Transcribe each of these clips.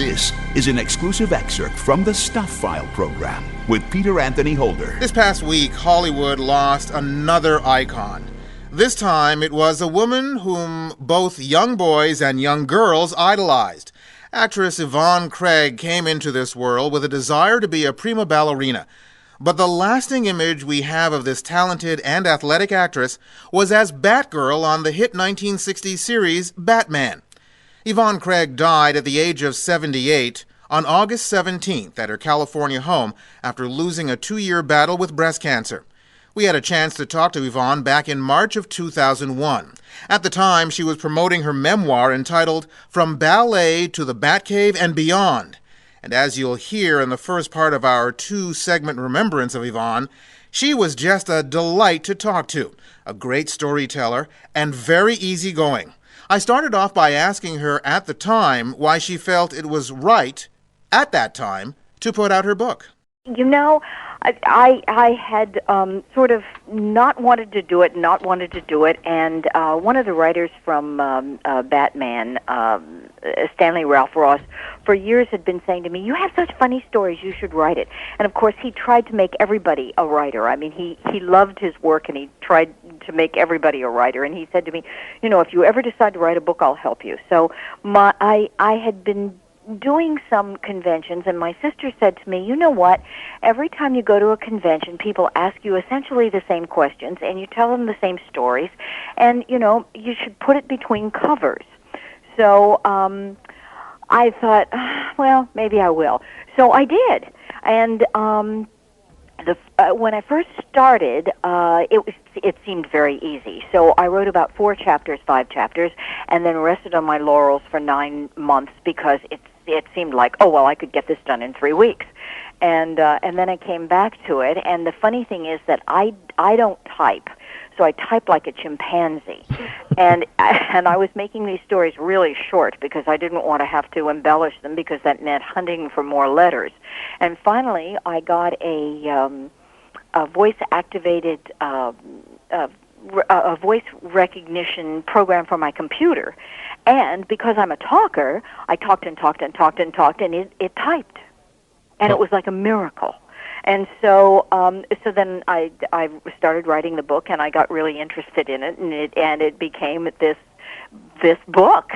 This is an exclusive excerpt from the Stuff File program with Peter Anthony Holder. This past week, Hollywood lost another icon. This time, it was a woman whom both young boys and young girls idolized. Actress Yvonne Craig came into this world with a desire to be a prima ballerina. But the lasting image we have of this talented and athletic actress was as Batgirl on the hit 1960s series Batman. Yvonne Craig died at the age of 78 on August 17th at her California home after losing a 2-year battle with breast cancer. We had a chance to talk to Yvonne back in March of 2001. At the time, she was promoting her memoir entitled From Ballet to the Batcave and Beyond. And as you'll hear in the first part of our 2-segment remembrance of Yvonne, she was just a delight to talk to, a great storyteller, and very easygoing. I started off by asking her at the time why she felt it was right, at that time, to put out her book. You know, I had sort of not wanted to do it, and one of the writers from Batman, Stanley Ralph Ross, for years had been saying to me, "You have such funny stories, you should write it." And of course, he tried to make everybody a writer. I mean, he loved his work, and he tried to make everybody a writer. And he said to me, "You know, if you ever decide to write a book, I'll help you." So I had been doing some conventions, and my sister said to me, "You know what? Every time you go to a convention, people ask you essentially the same questions, and you tell them the same stories, and, you know, you should put it between covers." So I thought, well, maybe I will. So I did. And when I first started, it seemed very easy. So I wrote about 4 chapters, 5 chapters, and then rested on my laurels for 9 months because it seemed like, oh, well, I could get this done in 3 weeks. And then I came back to it, and the funny thing is that I don't type. So I type like a chimpanzee. And I was making these stories really short because I didn't want to have to embellish them because that meant hunting for more letters. And finally, I got a voice-activated a voice recognition program for my computer. And because I'm a talker, I talked, and it typed. And it was like a miracle. And so then I started writing the book, and I got really interested in it, and it became this book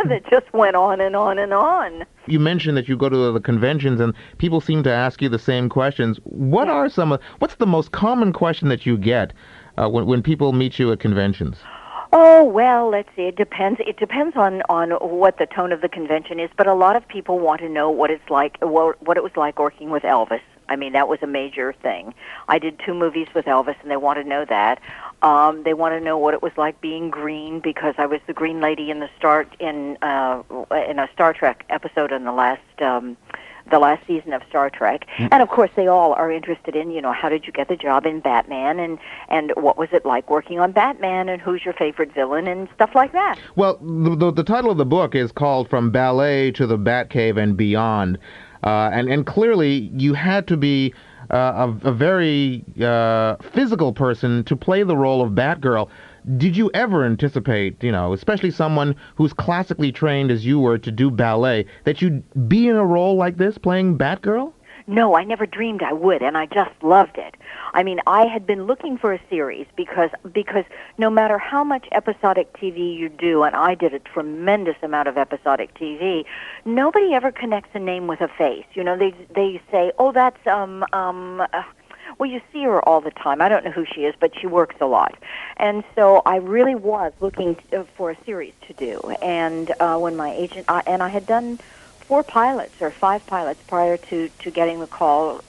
that just went on and on and on. You mentioned that you go to the conventions, and people seem to ask you the same questions. What's the most common question that you get when people meet you at conventions? Oh, well, let's see. It depends. It depends on what the tone of the convention is, but a lot of people want to know what it's like, what it was like working with Elvis. I mean, that was a major thing. I did 2 movies with Elvis, and they want to know that. They want to know what it was like being green because I was the green lady in a Star Trek episode in the last season of Star Trek. And of course, they all are interested in, you know, how did you get the job in Batman, and what was it like working on Batman, and who's your favorite villain, and stuff like that. Well, the title of the book is called From Ballet to the Batcave and Beyond. And clearly, you had to be a very physical person to play the role of Batgirl. Did you ever anticipate, you know, especially someone who's classically trained as you were to do ballet, that you'd be in a role like this, playing Batgirl? No, I never dreamed I would, and I just loved it. I mean, I had been looking for a series because no matter how much episodic TV you do, and I did a tremendous amount of episodic TV, nobody ever connects a name with a face. You know, they say, oh, that's well, you see her all the time. I don't know who she is, but she works a lot. And so I really was looking for a series to do. And when my agent, and I had done 4 pilots or 5 pilots prior to getting the call,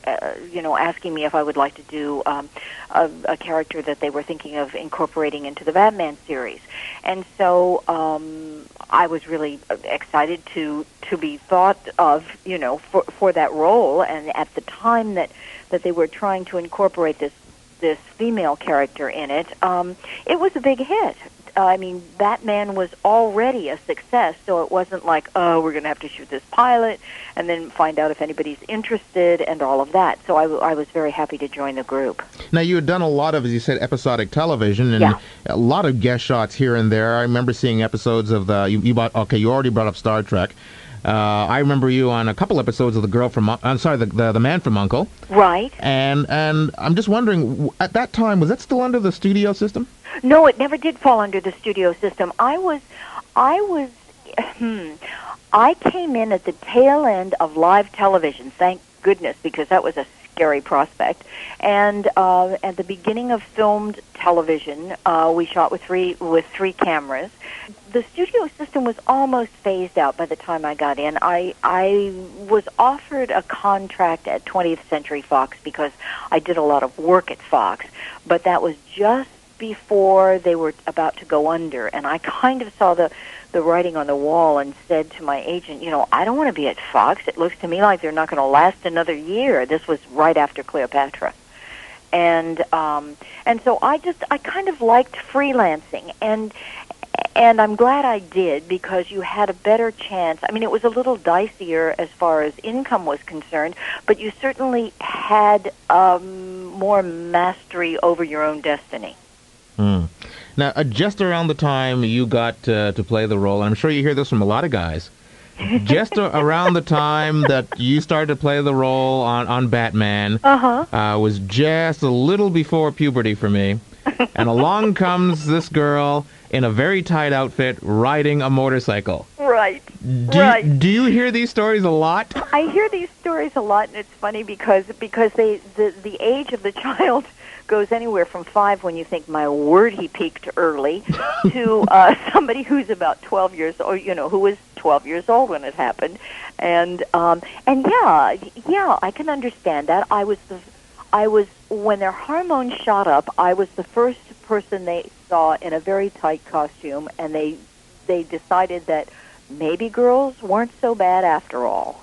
you know, asking me if I would like to do a character that they were thinking of incorporating into the Batman series. And so I was really excited to be thought of, you know, for that role. And at the time that they were trying to incorporate this female character in it, it was a big hit. I mean, Batman was already a success, so it wasn't like, oh, we're going to have to shoot this pilot and then find out if anybody's interested and all of that. So I was very happy to join the group. Now, you had done a lot of, as you said, episodic television and a lot of guest shots here and there. I remember seeing episodes of you already brought up Star Trek. I remember you on a couple episodes of the Man from U.N.C.L.E. Right. And I'm just wondering, at that time, was that still under the studio system? No, it never did fall under the studio system. I came in at the tail end of live television, thank goodness, because that was a scary prospect. And at the beginning of filmed television, we shot with three cameras. The studio system was almost phased out by the time I got in. I was offered a contract at 20th Century Fox because I did a lot of work at Fox, but that was just before they were about to go under, and I kind of saw the writing on the wall and said to my agent, I don't want to be at Fox. It looks to me like they're not going to last another year. This was right after Cleopatra. And so I kind of liked freelancing, and I'm glad I did, because you had a better chance. I mean, it was a little dicier as far as income was concerned, but you certainly had more mastery over your own destiny. Now, just around the time you got to play the role, and I'm sure you hear this from a lot of guys, just around the time that you started to play the role on Batman, was just a little before puberty for me. And along comes this girl in a very tight outfit riding a motorcycle. Right. Do you hear these stories a lot? I hear these stories a lot, and it's funny because the age of the child goes anywhere from 5, when you think, my word, he peaked early, to somebody who's about 12 years old, who was 12 years old when it happened. And yeah, I can understand that. I was when their hormones shot up, I was the first person they saw in a very tight costume, and they decided that maybe girls weren't so bad after all.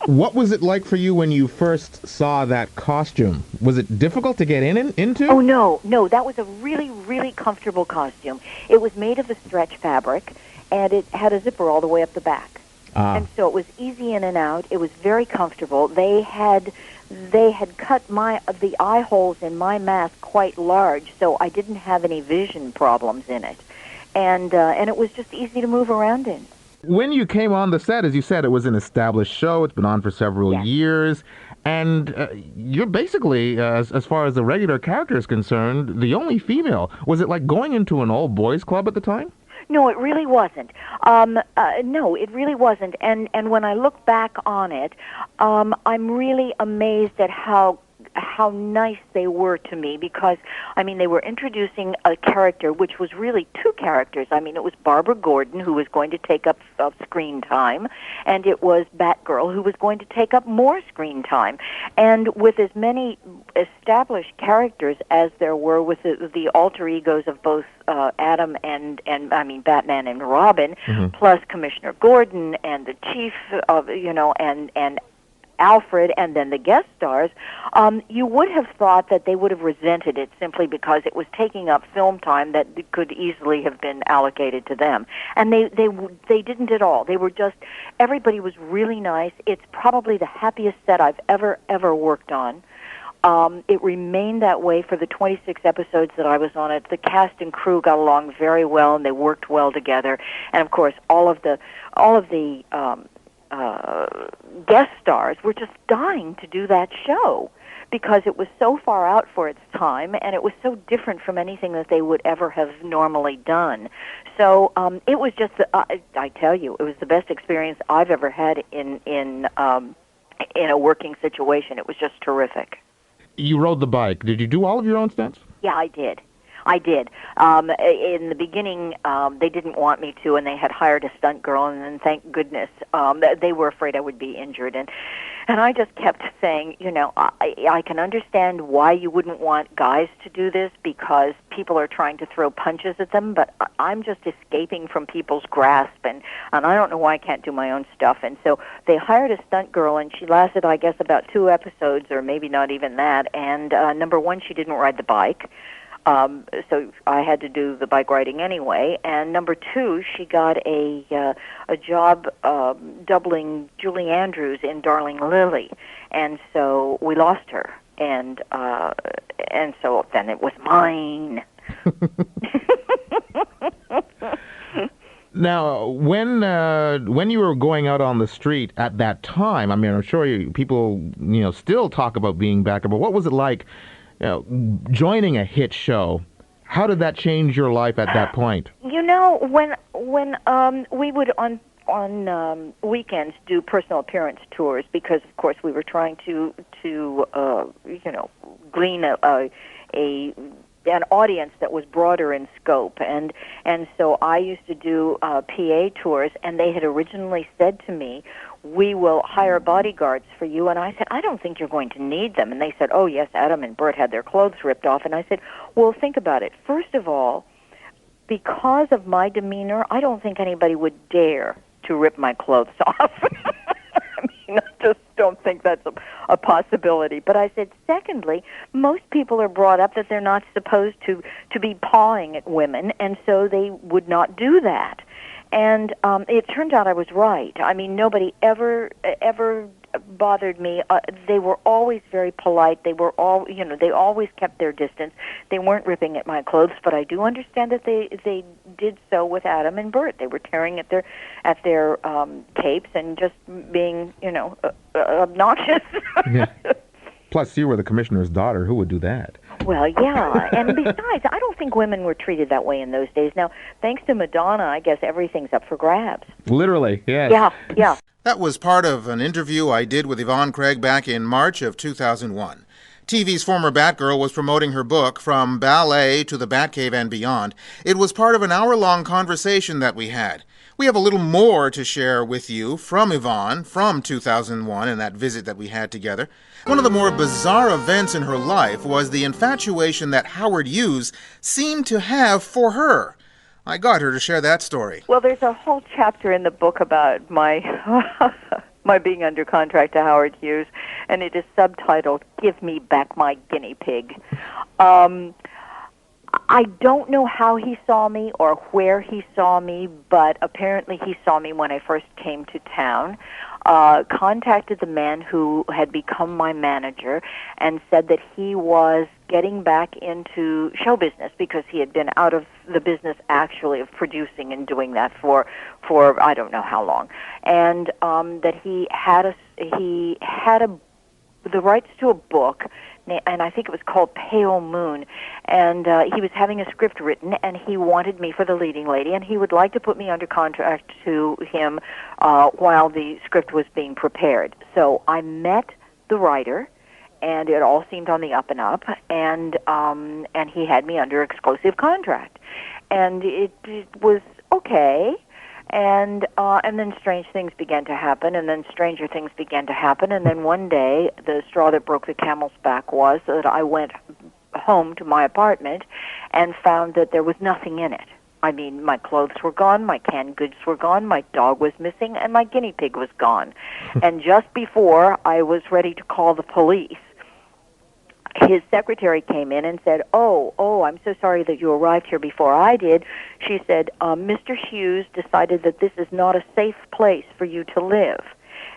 What was it like for you when you first saw that costume? Was it difficult to get into? Oh, no, that was a really, really comfortable costume. It was made of a stretch fabric, and it had a zipper all the way up the back. And so it was easy in and out. It was very comfortable. They had cut the eye holes in my mask quite large, so I didn't have any vision problems in it. And it was just easy to move around in. When you came on the set, as you said, it was an established show. It's been on for several years. And you're basically, as far as the regular character is concerned, the only female. Was it like going into an all-boys club at the time? No, it really wasn't. No, it really wasn't. And when I look back on it, I'm really amazed at how nice they were to me, because, they were introducing a character which was really two characters. It was Barbara Gordon, who was going to take up screen time, and it was Batgirl, who was going to take up more screen time. And with as many established characters as there were with the alter egos of both Adam and Batman and Robin, plus Commissioner Gordon and the Chief of, and Alfred, and then the guest stars, you would have thought that they would have resented it simply because it was taking up film time that could easily have been allocated to them. And they didn't at all. They were just, everybody was really nice. It's probably the happiest set I've ever worked on. It remained that way for the 26 episodes that I was on it. The cast and crew got along very well, and they worked well together. And of course, all of the guest stars were just dying to do that show, because it was so far out for its time, and it was so different from anything that they would ever have normally done. So it was just, I tell you, it was the best experience I've ever had in a working situation. It was just terrific. You rode the bike. Did you do all of your own stunts? Yeah, I did. In the beginning, they didn't want me to, and they had hired a stunt girl, and then thank goodness, they were afraid I would be injured. And I just kept saying, I can understand why you wouldn't want guys to do this, because people are trying to throw punches at them, but I'm just escaping from people's grasp, and I don't know why I can't do my own stuff. And so they hired a stunt girl, and she lasted, I guess, about 2 episodes, or maybe not even that. And number one, she didn't ride the bike. So I had to do the bike riding anyway. And number 2, she got a job doubling Julie Andrews in Darling Lily, and so we lost her. And so then it was mine. Now, when you were going out on the street at that time, I mean, I'm sure people, still talk about being Batgirl, but what was it like, joining a hit show? How did that change your life at that point? When we would on weekends do personal appearance tours, because of course we were trying to glean an audience that was broader in scope, and so I used to do PA tours, and they had originally said to me, "We will hire bodyguards for you," and I said, "I don't think you're going to need them." And they said, "Oh yes, Adam and Bert had their clothes ripped off." And I said, "Well, think about it. First of all, because of my demeanor, I don't think anybody would dare to rip my clothes off." I just don't think that's a possibility. But I said, secondly, most people are brought up that they're not supposed to be pawing at women, and so they would not do that. And it turned out I was right. I mean, nobody ever bothered me. They were always very polite. They were they always kept their distance. They weren't ripping at my clothes, but I do understand that they did so with Adam and Bert. They were tearing at their capes and just being, obnoxious. Yeah. Plus, you were the commissioner's daughter. Who would do that? Well, yeah, and besides, I don't think women were treated that way in those days. Now, thanks to Madonna, I guess everything's up for grabs. Literally, yes. Yeah. That was part of an interview I did with Yvonne Craig back in March of 2001. TV's former Batgirl was promoting her book, From Ballet to the Batcave and Beyond. It was part of an hour-long conversation that we had. We have a little more to share with you from Yvonne from 2001 and that visit that we had together. One of the more bizarre events in her life was the infatuation that Howard Hughes seemed to have for her. I got her to share that story. Well, there's a whole chapter in the book about my my being under contract to Howard Hughes, and it is subtitled, "Give Me Back My Guinea Pig." I don't know how he saw me or where he saw me, but apparently he saw me when I first came to town, contacted the man who had become my manager and said that he was getting back into show business because he had been out of the business actually of producing and doing that for I don't know how long, and that he had the rights to a book, and I think it was called Pale Moon, and he was having a script written, and he wanted me for the leading lady, and he would like to put me under contract to him while the script was being prepared. So I met the writer, and it all seemed on the up and up, and he had me under exclusive contract, and it was okay. And then strange things began to happen, and then stranger things began to happen, and then one day the straw that broke the camel's back was that I went home to my apartment and found that there was nothing in it. I mean, my clothes were gone, my canned goods were gone, my dog was missing, and my guinea pig was gone. And just before I was ready to call the police, his secretary came in and said, oh, I'm so sorry that you arrived here before I did. She said, Mr. Hughes decided that this is not a safe place for you to live.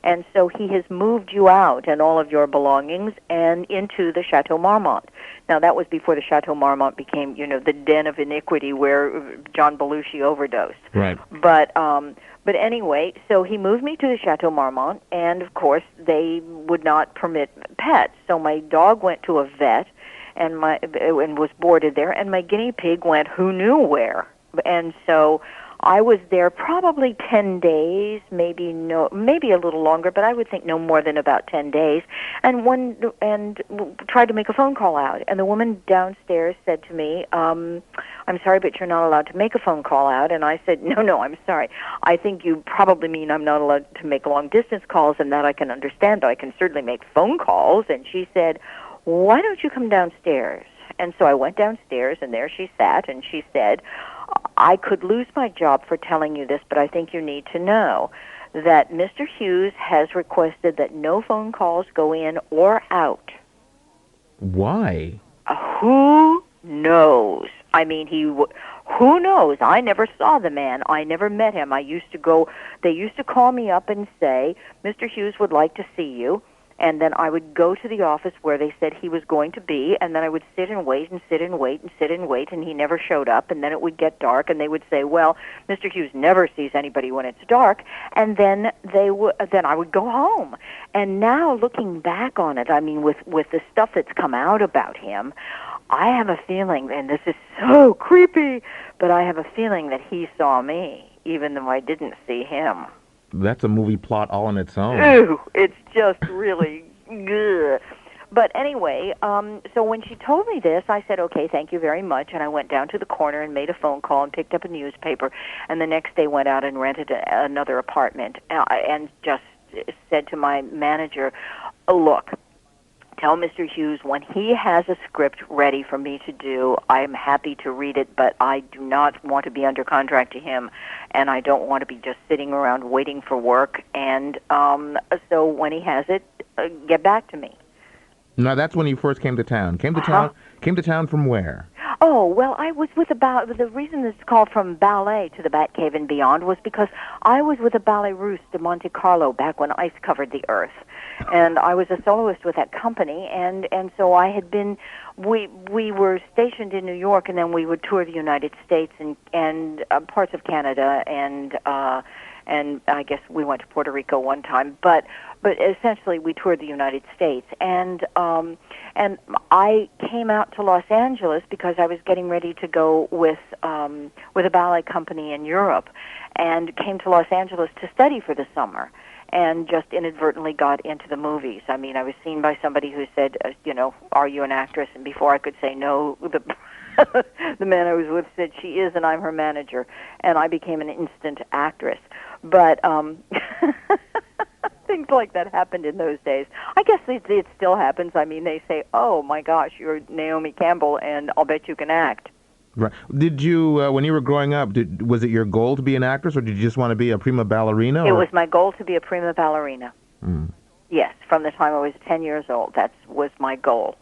And so he has moved you out and all of your belongings and into the Chateau Marmont. Now, that was before the Chateau Marmont became, the den of iniquity where John Belushi overdosed. Right. But anyway, so he moved me to the Chateau Marmont, and of course they would not permit pets. So my dog went to a vet, and was boarded there, and my guinea pig went who knew where. And so I was there probably 10 days, maybe a little longer, but I would think no more than about 10 days. And tried to make a phone call out, and the woman downstairs said to me, "I'm sorry, but you're not allowed to make a phone call out." And I said, "No, I'm sorry. I think you probably mean I'm not allowed to make long distance calls, and that I can understand. I can certainly make phone calls." And she said, "Why don't you come downstairs?" And so I went downstairs, and there she sat, and she said, "I could lose my job for telling you this, but I think you need to know that Mr. Hughes has requested that no phone calls go in or out." Why? Who knows? I mean, who knows? I never saw the man. I never met him. They used to call me up and say, "Mr. Hughes would like to see you." And then I would go to the office where they said he was going to be, and then I would sit and wait and sit and wait and sit and wait, and he never showed up. And then it would get dark, and they would say, "Well, Mr. Hughes never sees anybody when it's dark." And then then I would go home. And now, looking back on it, I mean, with the stuff that's come out about him, I have a feeling, and this is so creepy, but I have a feeling that he saw me, even though I didn't see him. That's a movie plot all on its own. Ooh, it's just really good. But anyway, so when she told me this, I said, okay, thank you very much, and I went down to the corner and made a phone call and picked up a newspaper, and the next day went out and rented another apartment and just said to my manager, oh, look, tell Mr. Hughes when he has a script ready for me to do, I'm happy to read it, but I do not want to be under contract to him, and I don't want to be just sitting around waiting for work. And so when he has it, get back to me. Now, that's when you first came to town. Came to town from where? Oh, well, I was with the reason it's called From Ballet to the Batcave and Beyond was because I was with the Ballet Russe de Monte Carlo back when ice covered the earth. And I was a soloist with that company, and so I had been, we were stationed in New York, and then we would tour the United States and parts of Canada, and I guess we went to Puerto Rico one time, but essentially we toured the United States, and I came out to Los Angeles because I was getting ready to go with a ballet company in Europe, and came to Los Angeles to study for the summer, and just inadvertently got into the movies. I mean, I was seen by somebody who said, are you an actress? And before I could say no, the man I was with said she is, and I'm her manager, and I became an instant actress. But things like that happened in those days. I guess it still happens. I mean, they say, oh, my gosh, you're Naomi Campbell, and I'll bet you can act. Right. Did you, when you were growing up, was it your goal to be an actress, or did you just want to be a prima ballerina? It was my goal to be a prima ballerina. Mm. Yes, from the time I was 10 years old, that was my goal.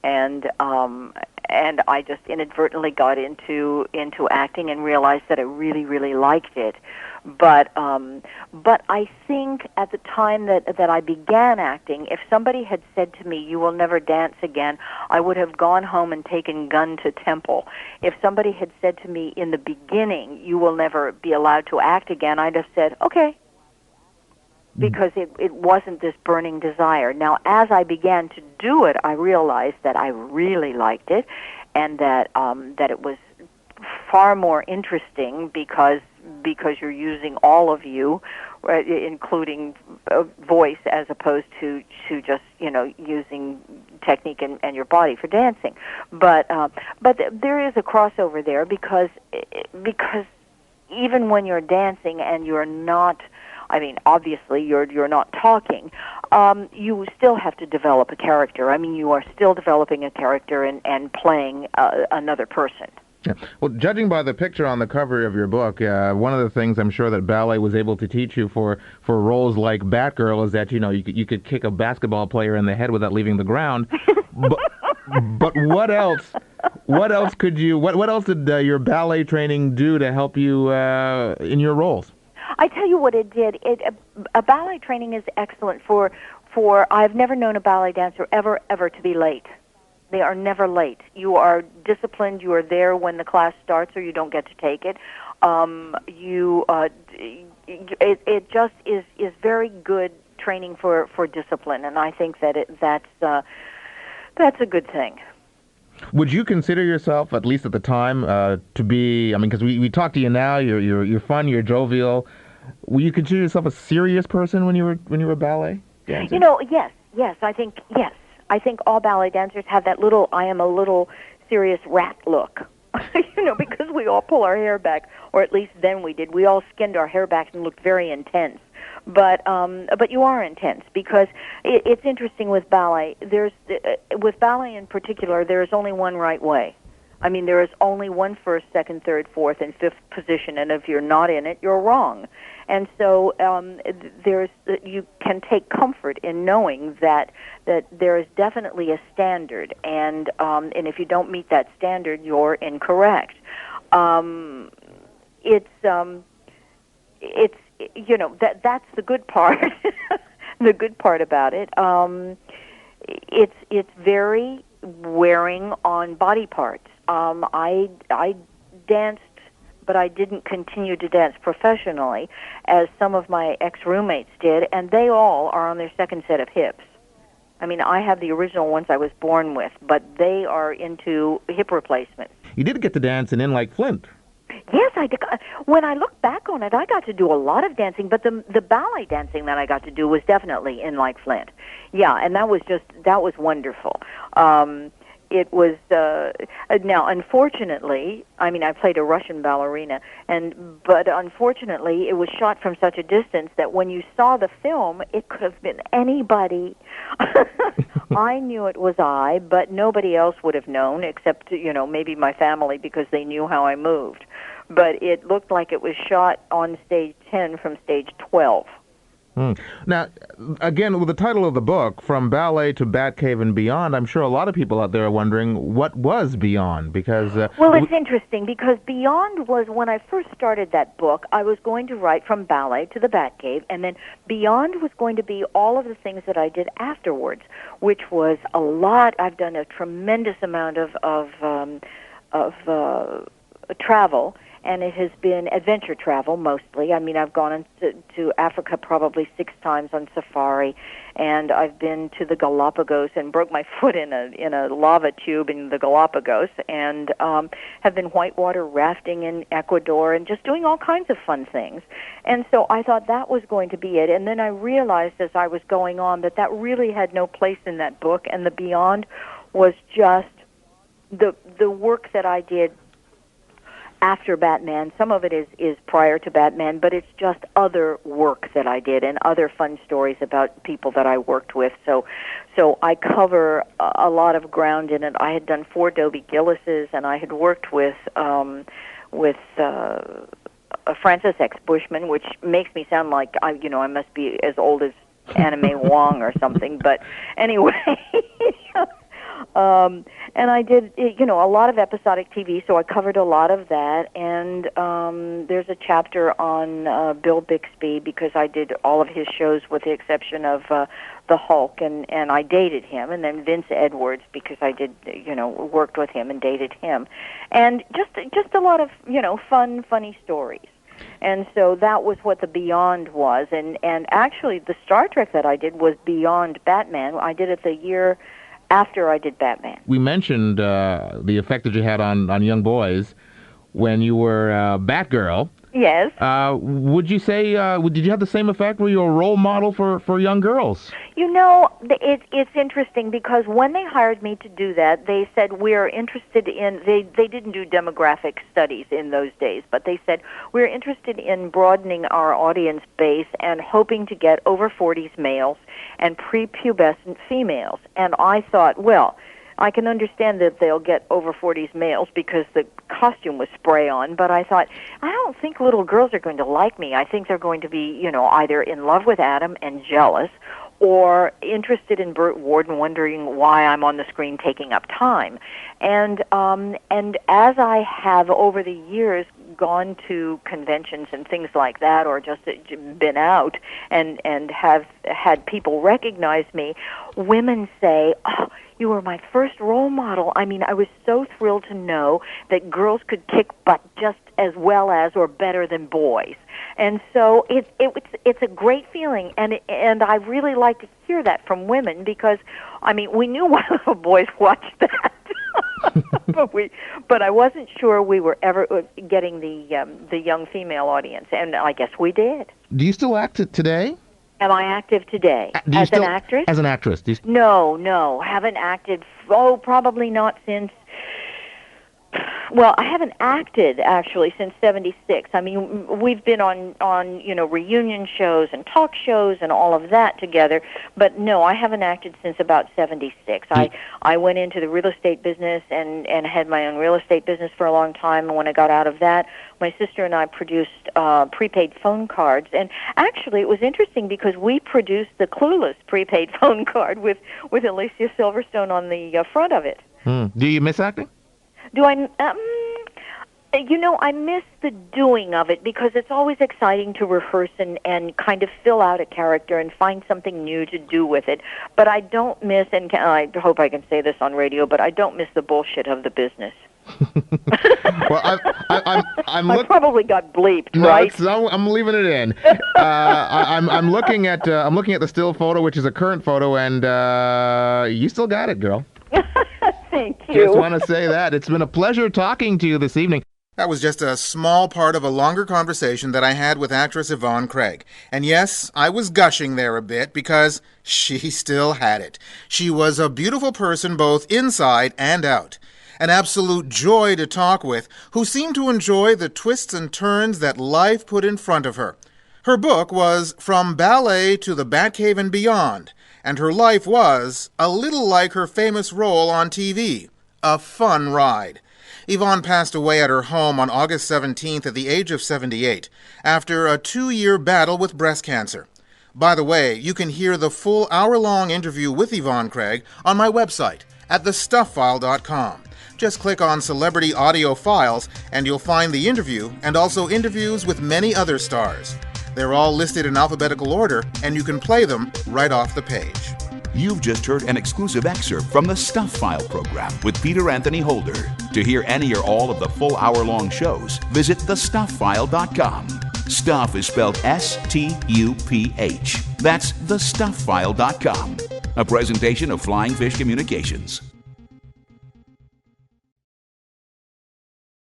And I just inadvertently got into acting and realized that I really, really liked it. But I think at the time that I began acting, if somebody had said to me, "You will never dance again," I would have gone home and taken gun to temple. If somebody had said to me in the beginning, "You will never be allowed to act again," I'd have said, "Okay." Because it wasn't this burning desire. Now, as I began to do it, I realized that I really liked it, and that it was far more interesting because you're using all of you, including voice, as opposed to just using technique and your body for dancing. But there is a crossover there because even when you're dancing and you're not, I mean, obviously you're not talking, you still have to develop a character. I mean, you are still developing a character and playing another person. Yeah. Well, judging by the picture on the cover of your book, one of the things I'm sure that ballet was able to teach you for roles like Batgirl is that you could kick a basketball player in the head without leaving the ground. But what else? What else could you? What else did your ballet training do to help you in your roles? I tell you what it did. A ballet training is excellent for. I've never known a ballet dancer ever to be late. They are never late. You are disciplined. You are there when the class starts, or you don't get to take it. It just is very good training for discipline, and I think that that's a good thing. Would you consider yourself, at least at the time, to be? I mean, because we talk to you now. You're fun. You're jovial. Would you consider yourself a serious person when you were ballet dancing? Yes. I think yes. I think all ballet dancers have that I am a little serious rat look, because we all pull our hair back, or at least then we did. We all skinned our hair back and looked very intense. But you are intense because it's interesting with ballet. With ballet in particular, there is only one right way. I mean, there is only one first, second, third, fourth, and fifth position, and if you're not in it, you're wrong. And so you can take comfort in knowing that there is definitely a standard, and if you don't meet that standard, you're incorrect. That's the good part. the good part about it. It's very wearing on body parts. I danced, but I didn't continue to dance professionally, as some of my ex-roommates did, and they all are on their second set of hips. I mean, I have the original ones I was born with, but they are into hip replacements. You did get to dance in Like Flint. Yes, I did. When I look back on it, I got to do a lot of dancing, but the ballet dancing that I got to do was definitely in Like Flint. Yeah, and that was wonderful. It was now, unfortunately, I mean, I played a Russian ballerina, but unfortunately, it was shot from such a distance that when you saw the film, it could have been anybody. I knew it was I, but nobody else would have known, except maybe my family, because they knew how I moved. But it looked like it was shot on stage 10 from stage 12. Now, again, with the title of the book, From Ballet to Batcave and Beyond, I'm sure a lot of people out there are wondering what was Beyond, because... well, it's interesting, because Beyond was, when I first started that book, I was going to write From Ballet to the Batcave, and then Beyond was going to be all of the things that I did afterwards, which was a lot. I've done a tremendous amount of travel, and it has been adventure travel mostly. I mean, I've gone to Africa probably 6 times on safari, and I've been to the Galapagos and broke my foot in a lava tube in the Galapagos, and have been whitewater rafting in Ecuador and just doing all kinds of fun things. And so I thought that was going to be it, and then I realized as I was going on that really had no place in that book, and the Beyond was just the work that I did after Batman. Some of it is prior to Batman, but it's just other work that I did and other fun stories about people that I worked with. So I cover a lot of ground in it. I had done 4 Dobie Gillises, and I had worked with Francis X. Bushman, which makes me sound like I must be as old as Anna May Wong or something. But anyway. And I did, a lot of episodic TV, so I covered a lot of that. And there's a chapter on Bill Bixby, because I did all of his shows with the exception of the Hulk, and I dated him. And then Vince Edwards, because I did, worked with him and dated him. And just a lot of, fun, funny stories. And so that was what the Beyond was. And actually, the Star Trek that I did was Beyond Batman. I did it the year after I did Batman. We mentioned the effect that you had on young boys when you were Batgirl. Yes. Would you say, did you have the same effect? Were you a role model for young girls? It's interesting, because when they hired me to do that, they said, we're interested in, they didn't do demographic studies in those days, but they said, we're interested in broadening our audience base and hoping to get over 40s males and prepubescent females. And I thought, well, I can understand that they'll get over 40s males because the costume was spray-on, but I thought, I don't think little girls are going to like me. I think they're going to be, either in love with Adam and jealous, or interested in Burt Ward and wondering why I'm on the screen taking up time. And as I have over the years gone to conventions and things like that, or just been out and have had people recognize me, women say, oh, you were my first role model. I mean, I was so thrilled to know that girls could kick butt just as well as or better than boys. And so it's a great feeling, and I really like to hear that from women, because, I mean, we knew why little boys watched that. but I wasn't sure we were ever getting the young female audience, and I guess we did. Do you still act today? Am I active today as an actress? As an actress? No, haven't acted. Probably not since. Well, I haven't acted actually since '76. I mean, we've been on reunion shows and talk shows and all of that together, but no, I haven't acted since about '76. I went into the real estate business and had my own real estate business for a long time, and when I got out of that, my sister and I produced prepaid phone cards. And actually, it was interesting because we produced the Clueless prepaid phone card with Alicia Silverstone on the front of it. Do you miss acting? Do I? I miss the doing of it because it's always exciting to rehearse and kind of fill out a character and find something new to do with it. But I don't miss, and I hope I can say this on radio, but I don't miss the bullshit of the business. Well, I probably got bleeped, no, right? I'm leaving it in. I'm looking at the still photo, which is a current photo, and you still got it, girl. Thank you. Just want to say that it's been a pleasure talking to you this evening. That was just a small part of a longer conversation that I had with actress Yvonne Craig. And yes, I was gushing there a bit because she still had it. She was a beautiful person both inside and out. An absolute joy to talk with, who seemed to enjoy the twists and turns that life put in front of her. Her book was From Ballet to the Batcave and Beyond, and her life was a little like her famous role on TV, a fun ride. Yvonne passed away at her home on August 17th at the age of 78 after a 2-year battle with breast cancer. By the way, you can hear the full hour-long interview with Yvonne Craig on my website at thestufffile.com. Just click on Celebrity Audio Files and you'll find the interview and also interviews with many other stars. They're all listed in alphabetical order and you can play them right off the page. You've just heard an exclusive excerpt from the Stuff File program with Peter Anthony Holder. To hear any or all of the full hour-long shows, visit thestufffile.com. Stuff is spelled S-T-U-P-H. That's thestufffile.com. A presentation of Flying Fish Communications.